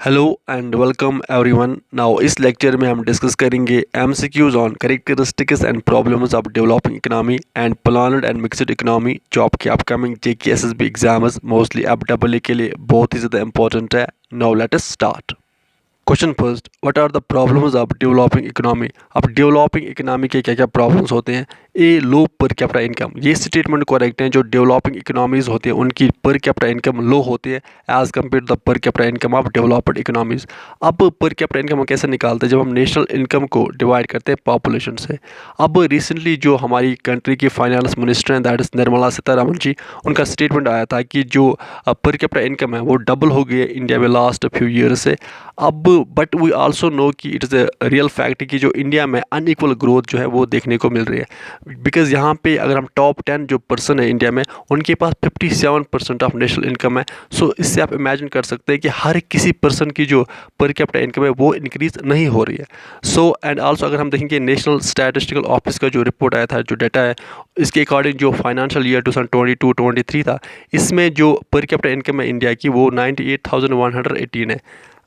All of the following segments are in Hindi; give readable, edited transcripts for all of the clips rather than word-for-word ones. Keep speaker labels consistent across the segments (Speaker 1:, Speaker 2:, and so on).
Speaker 1: Hello and welcome everyone. Now इस लेक्चर में हम डिस्कस करेंगे MCQs on characteristics and problems of developing economy and planned and mixed economy जो आपके upcoming JK SSB exams mostly FW के लिए बहुत ही ज़्यादा इंपॉर्टेंट है। Now let us start. Question first, what are the problems of developing economy. अब डेवलपिंग इकोनॉमी के क्या क्या प्रॉब्लम्स होते हैं। A, low per capita income, ये स्टेटमेंट करेक्ट है। जो डेवलपिंग इकोनॉमीज होती है उनकी पर कैपिटा इनकम लो होती है as compare to the per capita income of developed economies. अब पर कैपिटा इनकम हम कैसे निकालते हैं, जब हम नेशनल इनकम को डिवाइड करते हैं पॉपुलेशन से। अब रिसेंटली जो हमारी कंट्री की फाइनेंस मिनिस्टर हैं दैट इज निर्मला सीतारमण जी, उनका स्टेटमेंट आया था कि जो पर कैपिटा इनकम है वो डबल हो गई है इंडिया में लास्ट फ्यू ईयर से। अब बट वी आल्सो नो कि it is a real fact कि जो इंडिया में अनइक्वल ग्रोथ जो है वो देखने को मिल रही है। बिकॉज यहाँ पे अगर हम टॉप 10 जो पर्सन है इंडिया में उनके पास 57% ऑफ नेशनल इनकम है। सो इससे आप इमेजिन कर सकते हैं कि हर किसी पर्सन की जो पर कैपिटा इनकम है वो इंक्रीज नहीं हो रही है। सो एंड आल्सो अगर हम देखेंगे नेशनल स्टैटिस्टिकल ऑफिस का जो रिपोर्ट आया था, जो डाटा है, इसके अकॉर्डिंग जो फाइनेंशियल ईयर 2022-23 था, इसमें जो पर कैपिटा इनकम है इंडिया की वो 98,118 है।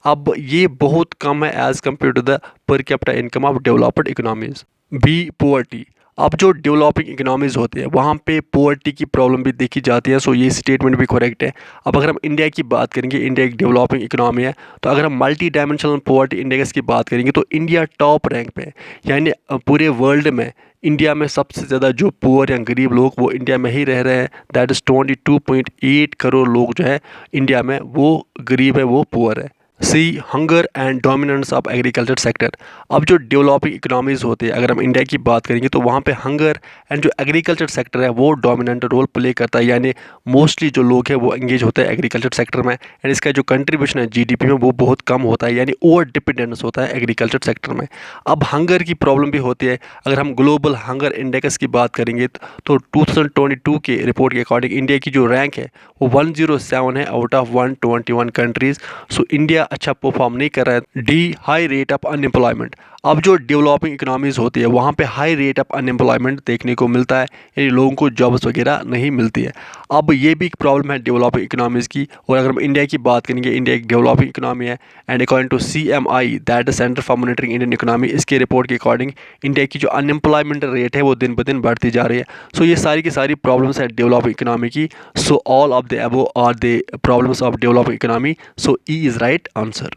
Speaker 1: अब ये बहुत कम है as compare to the per capita income of developed economies. B, poverty. अब जो डेवलपिंग इकोनॉमीज़ होती है वहाँ पे पोवर्टी की प्रॉब्लम भी देखी जाती है। सो ये स्टेटमेंट भी करेक्ट है। अब अगर हम इंडिया की बात करेंगे, इंडिया एक डेवलपिंग इकोनॉमी है, तो अगर हम मल्टी डायमेंशनल पोवर्टी इंडेक्स की बात करेंगे तो इंडिया टॉप रैंक पे है। यानी पूरे वर्ल्ड में इंडिया में सबसे ज़्यादा जो पुअर या गरीब लोग वो इंडिया में ही रह रहे हैं। दैट इज़ 22.8 करोड़ लोग जो है इंडिया में वो गरीब है, वो पुअर है। See, hunger and dominance of agriculture sector. अब जो डेवलपिंग इकोनॉमीज़ होती है अगर हम इंडिया की बात करेंगे तो वहाँ पे हंगर एंड जो एग्रीकल्चर सेक्टर है वो डोमिनेंट रोल प्ले करता है। यानी मोस्टली जो लोग हैं वो एंगेज होते हैं एग्रीकल्चर सेक्टर में एंड इसका जो कंट्रीब्यूशन है जीडीपी में वो बहुत कम होता है, यानी ओवर डिपेंडेंस होता है एग्रीकल्चर सेक्टर में। अब हंगर की प्रॉब्लम भी होती है। अगर हम ग्लोबल हंगर इंडेक्स की बात करेंगे तो 2022 के रिपोर्ट के अकॉर्डिंग इंडिया की जो रैंक है वो 107 है out of 121 countries. So India अच्छा परफॉर्म नहीं कर रहा है। D, high rate of unemployment. अब जो डेवलपिंग इकोनॉमीज़ होती है वहाँ पे हाई रेट ऑफ अनएम्प्लॉयमेंट देखने को मिलता है, यानी लोगों को जॉब्स वगैरह नहीं मिलती है। अब ये भी एक प्रॉब्लम है डेवलपिंग इकोनॉमीज़ की। और अगर हम इंडिया की बात करेंगे, इंडिया एक डेवलपिंग इकोनॉमी है and according to CMI that is centre for monitoring Indian economy, इसके रिपोर्ट के अकॉर्डिंग इंडिया की जो अनएम्प्लॉयमेंट रेट है वो दिन ब दिन बढ़ती जा रही है। सो ये सारी की सारी प्रॉब्लम्स है डेवलपिंग इकोनॉमी की। So all of the above are the problems of developing economy. So E is right answer.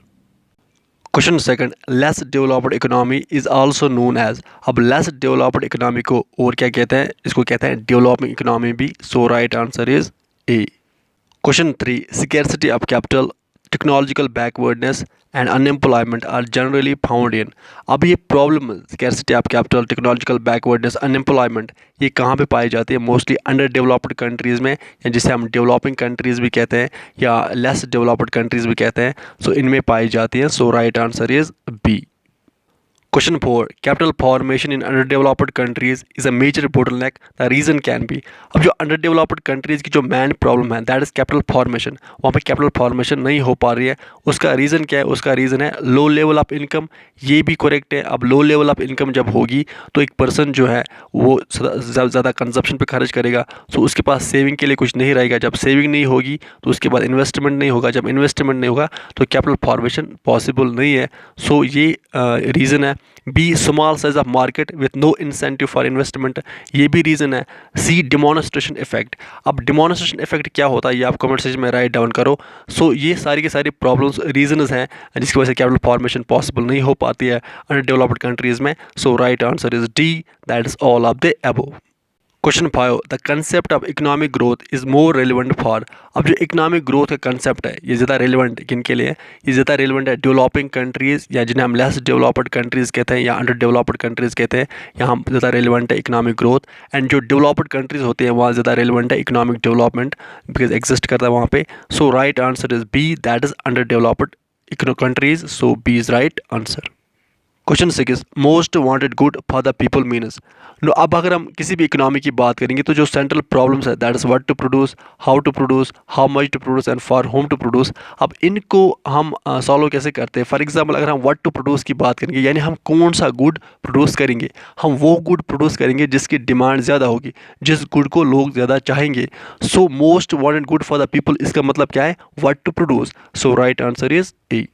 Speaker 1: Question second, less developed economy is also known as. अब लेस डेवलप्ड इकोनॉमी को और क्या कहते हैं, इसको कहते हैं डेवलपिंग इकोनॉमी भी। So right answer is A. Question 3, scarcity of capital, technological backwardness and unemployment are generally found in. अब ये problem scarcity of capital, technological backwardness, unemployment ये कहाँ पे पाई जाती है? मोस्टली अंडर डेवलप्ड कंट्रीज़ में, या जिसे हम डेवलपिंग कंट्रीज़ भी कहते हैं या लेस डेवलप्ड कंट्रीज़ भी कहते हैं। सो इनमें पाई जाती है। So right answer is B. Question 4, capital formation in under developed countries is a major bottleneck, the reason can be. अब जो अंडर डेवलप्ड कंट्रीज की जो मेन प्रॉब्लम है दैट इज कैपिटल फॉर्मेशन, वहाँ पे कैपिटल फॉर्मेशन नहीं हो पा रही है। उसका रीज़न क्या है? उसका रीज़न है लो लेवल ऑफ इनकम। ये भी करेक्ट है। अब लो लेवल ऑफ इनकम जब होगी तो एक पर्सन जो है वो ज़्यादा कंजप्शन पे खर्च करेगा, तो उसके पास सेविंग के लिए कुछ नहीं रहेगा। जब सेविंग नहीं होगी तो उसके बाद इन्वेस्टमेंट नहीं होगा, जब इन्वेस्टमेंट नहीं होगा तो कैपिटल फॉर्मेशन पॉसिबल नहीं है। सो ये रीज़न है। B, small size of market with no incentive for investment, ये भी रीज़न है। C, demonstration effect. अब डिमॉन्स्ट्रेशन इफेक्ट क्या होता है ये आप कमेंट सेक्शन में राइट डाउन करो। सो ये सारी की सारी प्रॉब्लम्स रीजंस हैं जिसकी वजह से कैपिटल फॉर्मेशन पॉसिबल नहीं हो पाती है अंडर डेवलप्ड कंट्रीज़ में। So right answer is D, that is all of the above. Question 5, the concept of economic growth is more relevant for. अब जो इकोनॉमिक ग्रोथ का कंसेप्ट है ये ज़्यादा रेलिवेंट किन के लिए है? ये ज़्यादा रेलिवेंट है डेवलपिंग कंट्रीज़, या जिन्हें हम लेस डेवलप्ड कंट्रीज़ कहते हैं या अंडर डेवलप्ड कंट्रीज़ कहते हैं। यहाँ ज़्यादा रेलिवेंट है इकोनॉमिक ग्रोथ। एंड जो डेवलप्ड कंट्रीज़ होती हैं वहाँ ज़्यादा रेलिवेंट है इकोनॉमिक डेवलपमेंट, बिकॉज एग्जिस्ट करता है वहाँ पे। So right answer is B, that is under developed countries. So B is right answer. Question 6, most wanted good for the people means. No, अब अगर हम किसी भी इकोनॉमी की बात करेंगे तो जो सेंट्रल प्रॉब्लम्स है that is what to produce, how to produce, how much to produce and for whom to produce. अब इनको हम सॉल्व कैसे करते हैं? फॉर एग्जांपल अगर हम व्हाट टू प्रोड्यूस की बात करेंगे, यानी हम कौन सा गुड प्रोड्यूस करेंगे, हम वो गुड प्रोड्यूस करेंगे जिसकी डिमांड ज़्यादा होगी, जिस गुड को लोग ज़्यादा चाहेंगे। So most wanted good for the people, इसका मतलब क्या है? What to produce. So right answer is A.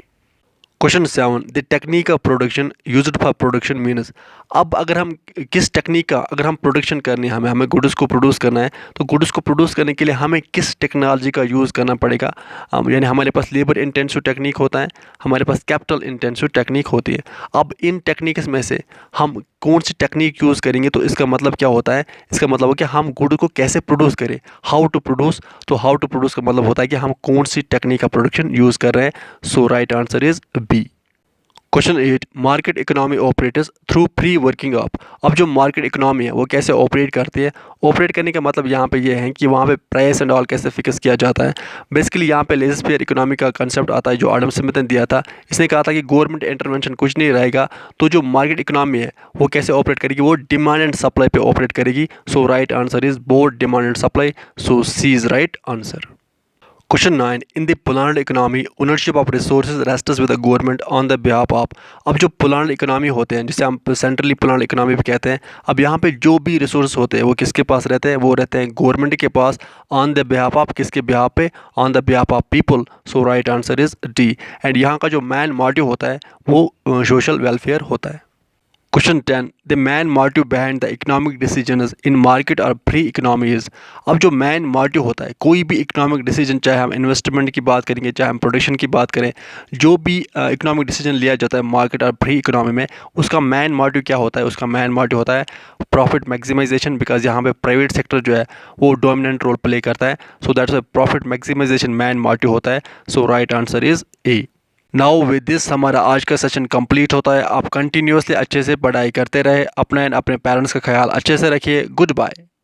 Speaker 1: Question 7 the technique of production used for production means. अब अगर हम किस टेक्निक का अगर हम प्रोडक्शन करनी है, हमें गुड्स को प्रोड्यूस करना है, तो गुड्स को प्रोड्यूस करने के लिए हमें किस टेक्नोलॉजी का यूज़ करना पड़ेगा। यानी हमारे पास लेबर इंटेंसिव टेक्निक होता है, हमारे पास कैपिटल इंटेंसिव टेक्निक होती है। अब इन टेक्निक्स में से हम कौन सी टेक्निक यूज़ करेंगे, तो इसका मतलब क्या होता है, इसका मतलब हो कि हम गुड को कैसे प्रोड्यूस करें, हाउ टू प्रोड्यूस। तो हाउ टू प्रोड्यूस का मतलब होता है कि हम कौन सी टेक्निक का प्रोडक्शन यूज़ कर रहे हैं। So right answer is B. Question 8 market economy operates through free working of. अब जो मार्केट इकोनॉमी है वो कैसे ऑपरेट करती है। ऑपरेट करने का मतलब यहाँ पे ये है कि वहाँ पे प्राइस एंड ऑल कैसे फिक्स किया जाता है। बेसिकली यहाँ पे लेजर फेयर इकोनॉमी का कंसेप्ट आता है जो एडम स्मिथ ने दिया था। इसने कहा था कि गवर्नमेंट इंटरवेंशन कुछ नहीं रहेगा, तो जो मार्केट इकोनॉमी है वो कैसे ऑपरेट करेगी, वो डिमांड एंड सप्लाई पे ऑपरेट करेगी। So right answer is both demand and supply. So C is right answer. Question 9 in the planned economy ownership of resources rests with the government on the behalf of. अब जो प्लान्ड इकोनॉमी होते हैं, जिसे हम सेंट्रली प्लान्ड इकोनॉमी भी कहते हैं, अब यहाँ पे जो भी रिसोर्स होते हैं वो किसके पास रहते हैं, वो रहते हैं गवर्नमेंट के पास। ऑन द बिहाफ ऑफ किसके बिहाफ पे, on the behalf of people. So right answer is D. And यहाँ का जो मैन मोटिव होता है वो सोशल वेलफेयर होता है। Question 10 the man motive behind the economic decision in market और फ्री इकोनॉमीज। अब जो मैन मोटिव होता है कोई भी इकोनॉमिक डिसीजन, चाहे हम इन्वेस्टमेंट की बात करेंगे, चाहे हम प्रोडक्शन की बात करें, जो भी इकोनॉमिक डिसीजन लिया जाता है मार्केट और फ्री इकोनॉमी में, उसका मैन मोटिव क्या होता है। उसका मैन मोटिव होता है प्रॉफिट मैक्सिमाइजेशन, बिकॉज यहाँ पे प्राइवेट सेक्टर जो है वो डोमिनेंट रोल प्ले करता है। So that's a profit maximization main motive होता है। So right answer is A. Now with this हमारा आज का सेशन कंप्लीट होता है। आप कंटिन्यूसली अच्छे से पढ़ाई करते रहे, अपने पेरेंट्स का ख्याल अच्छे से रखिए। Good bye.